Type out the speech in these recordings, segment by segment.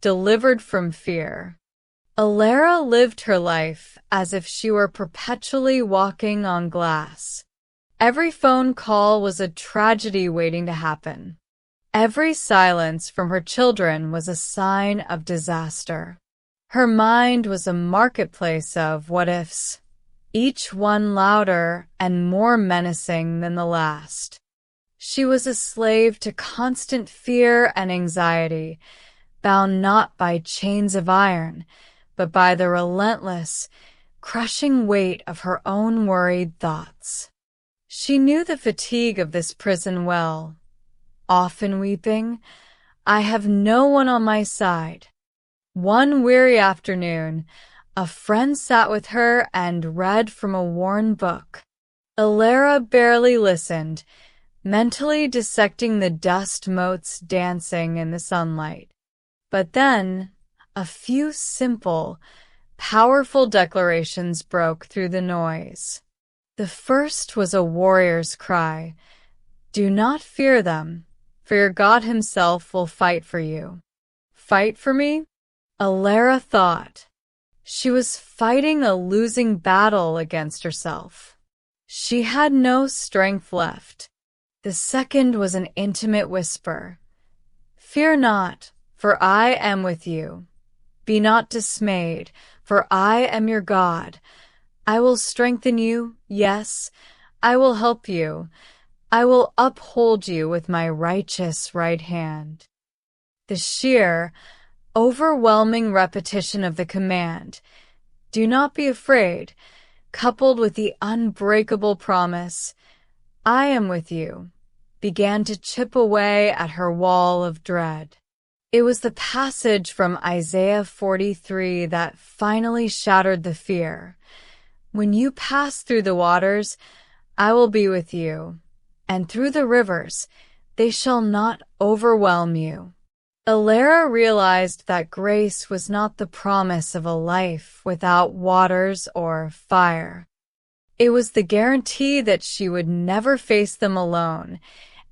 delivered from fear. Alara lived her life as if she were perpetually walking on glass. Every phone call was a tragedy waiting to happen. Every silence from her children was a sign of disaster. Her mind was a marketplace of what-ifs, each one louder and more menacing than the last. She was a slave to constant fear and anxiety, bound not by chains of iron, but by the relentless, crushing weight of her own worried thoughts. She knew the fatigue of this prison well. Often weeping, "I have no one on my side." One weary afternoon, a friend sat with her and read from a worn book. Alara barely listened, mentally dissecting the dust motes dancing in the sunlight. But then, a few simple, powerful declarations broke through the noise. The first was a warrior's cry, "Do not fear them, for your God himself will fight for you." Fight for me? Alara thought. She was fighting a losing battle against herself. She had no strength left. The second was an intimate whisper. "Fear not, for I am with you. Be not dismayed, for I am your God. I will strengthen you, yes, I will help you. I will uphold you with my righteous right hand." The sheer, overwhelming repetition of the command, "Do not be afraid," coupled with the unbreakable promise, "I am with you," began to chip away at her wall of dread. It was the passage from Isaiah 43 that finally shattered the fear. "When you pass through the waters, I will be with you, and through the rivers, they shall not overwhelm you." Alara realized that grace was not the promise of a life without waters or fire. It was the guarantee that she would never face them alone,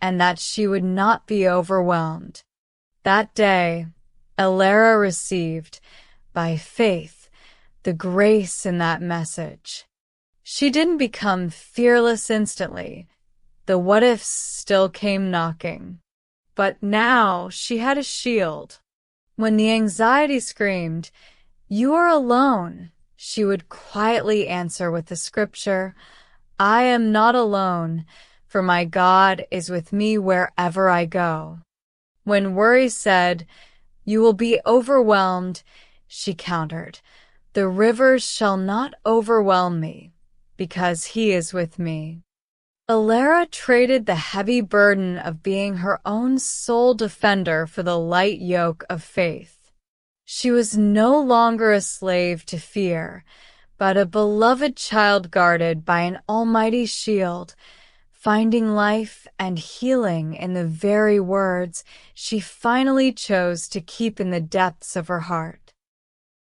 and that she would not be overwhelmed. That day, Alara received, by faith, the grace in that message. She didn't become fearless instantly. The what-ifs still came knocking. But now she had a shield. When the anxiety screamed, "You are alone," she would quietly answer with the scripture, "I am not alone, for my God is with me wherever I go." When worry said, "You will be overwhelmed," she countered, "The rivers shall not overwhelm me, because he is with me." Alara traded the heavy burden of being her own sole defender for the light yoke of faith. She was no longer a slave to fear, but a beloved child guarded by an almighty shield, finding life and healing in the very words she finally chose to keep in the depths of her heart.